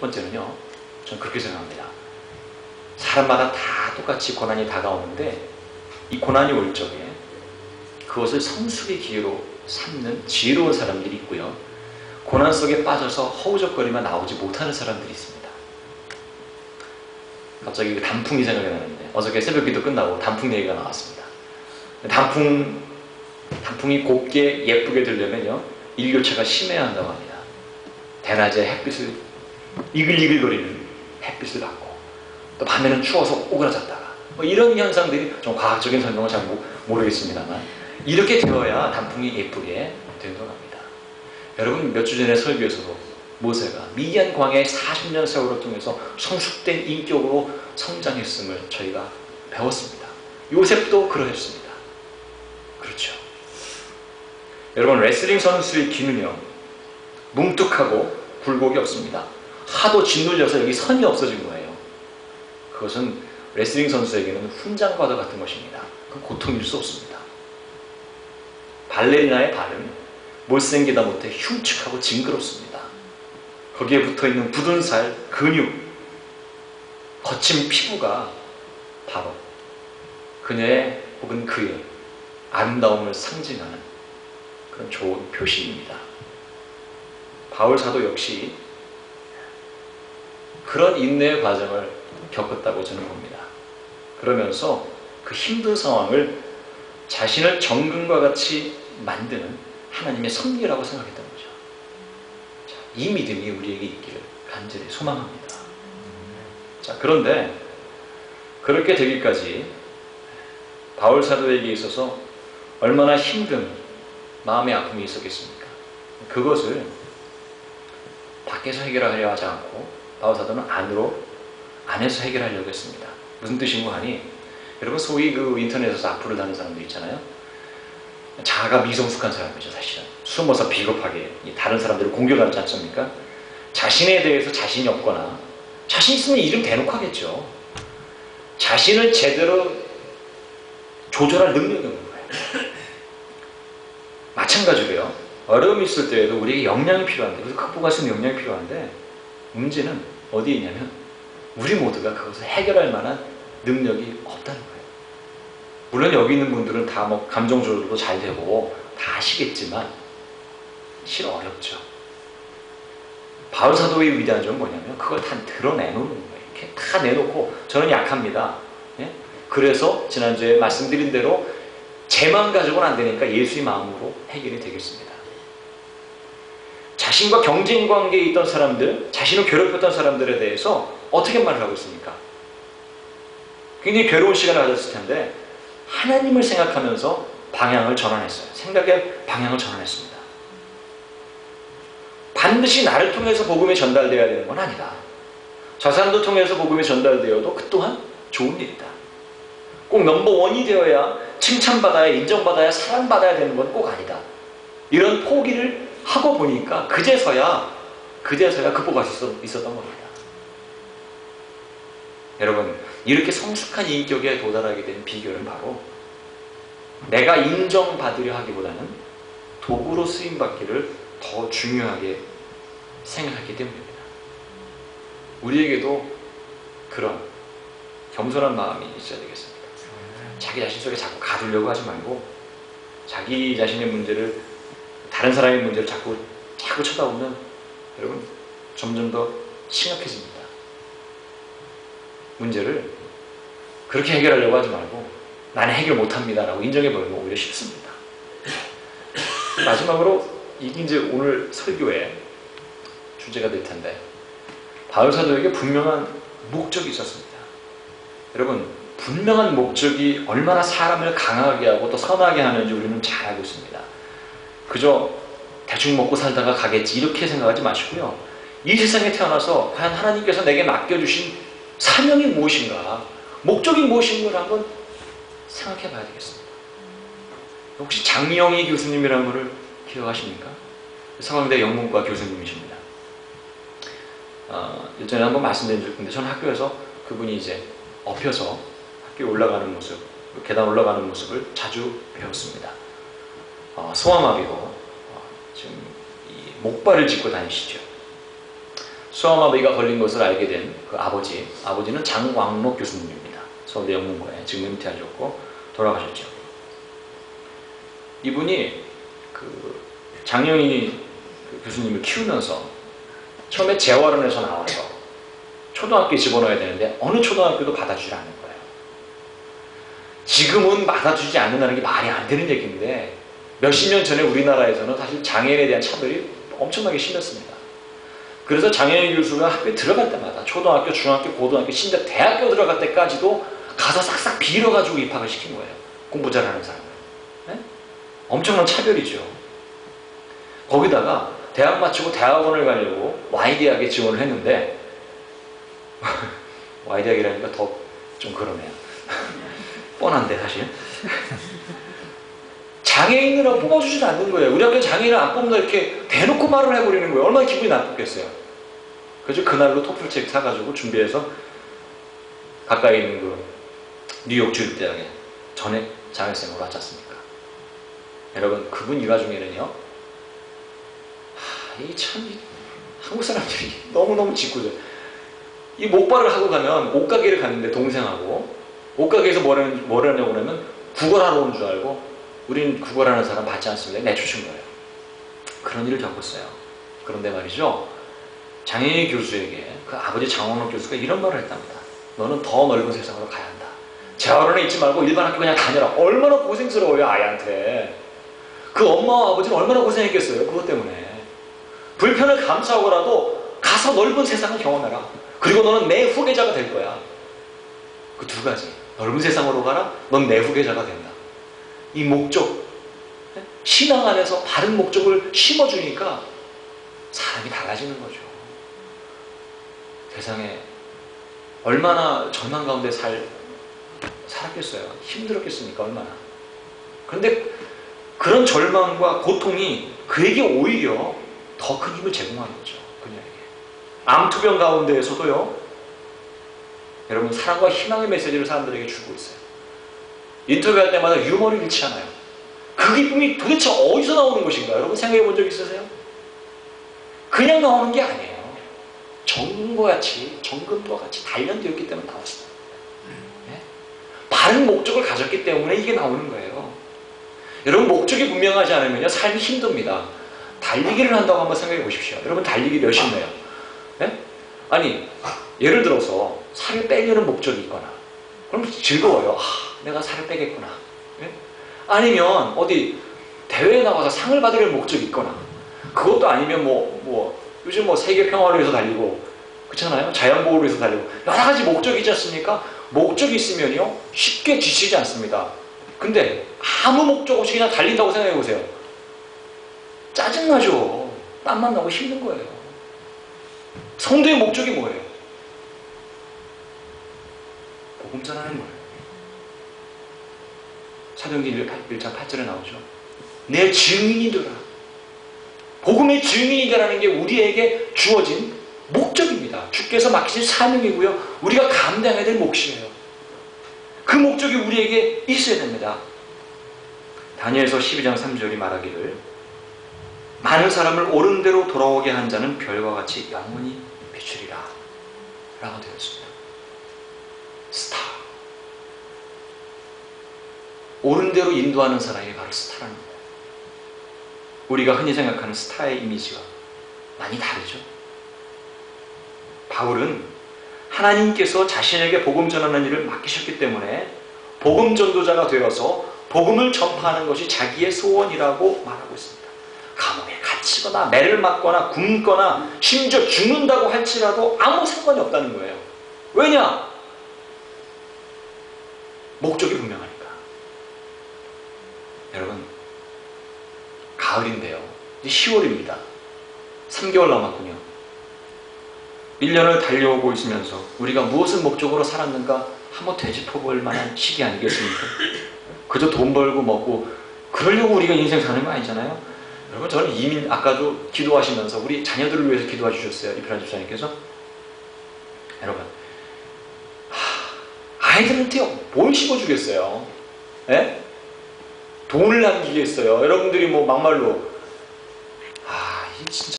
번째는요, 저는 그렇게 생각합니다. 사람마다 다 똑같이 고난이 다가오는데 이 고난이 올 적에 그것을 성숙의 기회로 삼는 지혜로운 사람들이 있고요, 고난 속에 빠져서 허우적거리며 나오지 못하는 사람들이 있습니다. 갑자기 단풍이 생각이 나는데 어저께 새벽기도 끝나고 단풍 얘기가 나왔습니다. 단풍이 곱게 예쁘게 되려면요, 일교차가 심해야 한다고 합니다. 대낮에 햇빛을 이글이글거리는 햇빛을 받고 또 밤에는 추워서 오그라졌다가 이런 현상들이 좀 과학적인 설명을 잘 모르겠습니다만 이렇게 되어야 단풍이 예쁘게 된다고 합니다. 여러분, 몇 주 전에 설교에서도 모세가 미디안 광야의 40년 세월을 통해서 성숙된 인격으로 성장했음을 저희가 배웠습니다. 요셉도 그러했습니다. 그렇죠. 여러분, 레슬링 선수의 귀는요, 뭉툭하고 굴곡이 없습니다. 하도 짓눌려서 여기 선이 없어진 거예요. 그것은 레슬링 선수에게는 훈장과도 같은 것입니다. 그 고통일 수 없습니다. 발레리나의 발은 못생기다 못해 흉측하고 징그럽습니다. 거기에 붙어있는 굳은 살, 근육, 거친 피부가 바로 그녀의 혹은 그의 아름다움을 상징하는 그런 좋은 표시입니다. 바울 사도 역시 그런 인내의 과정을 겪었다고 저는 봅니다. 그러면서 그 힘든 상황을 자신을 정금과 같이 만드는 하나님의 섭리라고 생각했던 거죠. 자, 이 믿음이 우리에게 있기를 간절히 소망합니다. 자, 그런데 그렇게 되기까지 바울 사도에게 있어서 얼마나 힘든 마음의 아픔이 있었겠습니까? 그것을 밖에서 해결하려 하지 않고 바울 사도는 안에서 해결하려고 했습니다. 무슨 뜻인고 하니, 여러분, 소위 그 인터넷에서 악플을 다는 사람들 있잖아요. 자아가 미성숙한 사람이죠. 사실은 숨어서 비겁하게 다른 사람들을 공격하지 않습니까? 자신에 대해서 자신이 없거나, 자신 있으면 이름 대놓고 하겠죠. 자신을 제대로 조절할 능력이 없는 거예요. 마찬가지로요, 어려움이 있을 때에도 우리에게 역량이 필요한데, 그래서 극복할 수 있는 역량이 필요한데, 문제는 어디에 있냐면 우리 모두가 그것을 해결할 만한 능력이 없다는 거예요. 물론 여기 있는 분들은 다 뭐 감정 조절도 잘 되고 다 아시겠지만 실은 어렵죠. 바울 사도의 위대한 점은 뭐냐면 그걸 다 드러내놓는 거예요. 이렇게 다 내놓고 저는 약합니다. 예? 그래서 지난주에 말씀드린 대로 제 마음 가지고는 안 되니까 예수의 마음으로 해결이 되겠습니다. 자신과 경쟁 관계에 있던 사람들, 자신을 괴롭혔던 사람들에 대해서 어떻게 말을 하고 있습니까? 굉장히 괴로운 시간을 가졌을 텐데 하나님을 생각하면서 방향을 전환했어요. 생각의 방향을 전환했습니다. 반드시 나를 통해서 복음이 전달되어야 되는 건 아니다. 저 사람도 통해서 복음이 전달되어도 그 또한 좋은 일이다. 꼭 넘버원이 되어야 칭찬받아야, 인정받아야, 사랑받아야 되는 건 꼭 아니다. 이런 포기를 하고 보니까 그제서야 극복할 수 있었던 겁니다. 여러분, 이렇게 성숙한 인격에 도달하게 된 비결은 바로 내가 인정받으려 하기보다는 도구로 쓰임받기를 더 중요하게 생각하기 때문입니다. 우리에게도 그런 겸손한 마음이 있어야 되겠습니다. 자기 자신 속에 자꾸 가두려고 하지 말고 자기 자신의 문제를, 다른 사람의 문제를 자꾸 쳐다보면 여러분 점점 더 심각해집니다. 문제를 그렇게 해결하려고 하지 말고 나는 해결 못합니다 라고 인정해버리면 오히려 쉽습니다. 마지막으로 이게 이제 오늘 설교의 주제가 될 텐데, 바울 사도에게 분명한 목적이 있었습니다. 여러분, 분명한 목적이 얼마나 사람을 강하게 하고 또 선하게 하는지 우리는 잘 알고 있습니다. 그저 대충 먹고 살다가 가겠지 이렇게 생각하지 마시고요, 이 세상에 태어나서 과연 하나님께서 내게 맡겨주신 사명이 무엇인가, 목적이 무엇인가를 한번 생각해 봐야 되겠습니다. 혹시 장미영희 교수님이라는 분을 기억하십니까? 서강대 영문과 교수님이십니다. 예전에 한번 말씀드린 적 있는데, 저는 학교에서 그분이 이제 엎혀서 학교에 올라가는 모습, 계단 올라가는 모습을 자주 배웠습니다. 소아마비로 지금 이 목발을 짚고 다니시죠. 수아마비가 걸린 것을 알게 된 그 아버지는 장왕록 교수님입니다. 서울대 영문고에 지금 은퇴하셨고 돌아가셨죠. 이분이 그 장영희 교수님을 키우면서 처음에 재활원에서 나와서 초등학교에 집어넣어야 되는데 어느 초등학교도 받아주지 않는 거예요. 지금은 받아주지 않는다는 게 말이 안 되는 얘기인데 몇십 년 전에 우리나라에서는 사실 장애인에 대한 차별이 엄청나게 심했습니다. 그래서 장영희 교수가 학교에 들어갈 때마다 초등학교, 중학교, 고등학교, 심지어 대학교 들어갈 때까지도 가서 싹싹 빌어가지고 입학을 시킨 거예요. 공부 잘하는 사람을. 네? 엄청난 차별이죠. 거기다가 대학 마치고 대학원을 가려고 Y대학에 지원을 했는데 Y대학이라니까 더 좀 그러네요. 뻔한데 사실. 장애인이라고 뽑아주진 않는 거예요. 우리 학교에 장애인을 안 뽑는다 이렇게 대놓고 말을 해버리는 거예요. 얼마나 기분이 나쁘겠어요. 그래서 그날로 토플 책 사가지고 준비해서 가까이 있는 그 뉴욕 주립대학에 전액 장학생으로 왔지 않습니까? 여러분 그분 일화 중에는요. 이 참 한국 사람들이 너무너무 짓궂어요. 이 목발을 하고 가면 옷가게를 갔는데 동생하고 옷가게에서 뭐라냐고 그러면 구걸하러 온 줄 알고 우린 구걸하는 사람 받지 않습니다. 내쫓은 거예요. 그런 일을 겪었어요. 그런데 말이죠. 장영희 교수에게 그 아버지 장원호 교수가 이런 말을 했답니다. 너는 더 넓은 세상으로 가야 한다. 재활원에 있지 말고 일반 학교 그냥 다녀라. 얼마나 고생스러워요 아이한테. 그 엄마와 아버지는 얼마나 고생했겠어요. 그것 때문에. 불편을 감수하고라도 가서 넓은 세상을 경험해라. 그리고 너는 내 후계자가 될 거야. 그 두 가지. 넓은 세상으로 가라. 넌 내 후계자가 된다. 이 목적. 신앙 안에서 바른 목적을 심어주니까 사람이 달라지는 거죠. 세상에 얼마나 절망 가운데 살았겠어요. 힘들었겠습니까? 얼마나. 그런데 그런 절망과 고통이 그에게 오히려 더 큰 힘을 제공하는 거죠. 그녀에게. 암투병 가운데에서도요. 여러분 사랑과 희망의 메시지를 사람들에게 주고 있어요. 인터뷰할 때마다 유머를 잃지 않아요. 그 기쁨이 도대체 어디서 나오는 것인가? 여러분 생각해 본 적 있으세요? 그냥 나오는 게 아니에요. 정금과 같이 단련되었기 때문에 나왔습니다. 네? 바른 목적을 가졌기 때문에 이게 나오는 거예요. 여러분 목적이 분명하지 않으면요 삶이 힘듭니다. 달리기를 한다고 한번 생각해 보십시오. 여러분 달리기 열심히 해요. 네? 아니 예를 들어서 살을 빼려는 목적이 있거나 그럼 즐거워요. 내가 살을 빼겠구나. 네? 아니면 어디 대회에 나가서 상을 받으려는 목적이 있거나 그것도 아니면 요즘 세계 평화를 위해서 달리고 그렇잖아요. 자연보호를 위해서 달리고 여러 가지 목적이 있지 않습니까? 목적이 있으면요 쉽게 지치지 않습니다. 근데 아무 목적 없이 그냥 달린다고 생각해 보세요. 짜증나죠. 땀만 나고 힘든 거예요. 성도의 목적이 뭐예요? 복음 전하는 거예요. 사도행전 1장 8절에 나오죠. 내 증인이 되라. 복음의 증인이 되라는 게 우리에게 주어진 목적입니다. 주께서 맡기신 사명이고요. 우리가 감당해야 될 몫이에요. 그 목적이 우리에게 있어야 됩니다. 다니엘서 12장 3절이 말하기를 많은 사람을 옳은 대로 돌아오게 한 자는 별과 같이 영원히 비추리라 라고 되어 있습니다. 스타. 옳은 대로 인도하는 사람이 바로 스타라는 거예요. 우리가 흔히 생각하는 스타의 이미지와 많이 다르죠. 바울은 하나님께서 자신에게 복음 전하는 일을 맡기셨기 때문에 복음 전도자가 되어서 복음을 전파하는 것이 자기의 소원이라고 말하고 있습니다. 감옥에 갇히거나 매를 맞거나 굶거나 심지어 죽는다고 할지라도 아무 상관이 없다는 거예요. 왜냐? 목적이 분명하니까. 여러분 가을인데요. 이제 10월입니다. 3개월 남았군요. 1년을 달려오고 있으면서 우리가 무엇을 목적으로 살았는가 한번 되짚어볼 만한 시기 아니겠습니까? 그저 돈 벌고 먹고 그러려고 우리가 인생 사는 거 아니잖아요. 여러분 저는 이민 아까도 기도하시면서 우리 자녀들을 위해서 기도해 주셨어요. 이프란 집사님께서. 여러분 아이들한테 뭘 심어주겠어요? 예? 돈을 남기겠어요. 여러분들이 막말로 이 진짜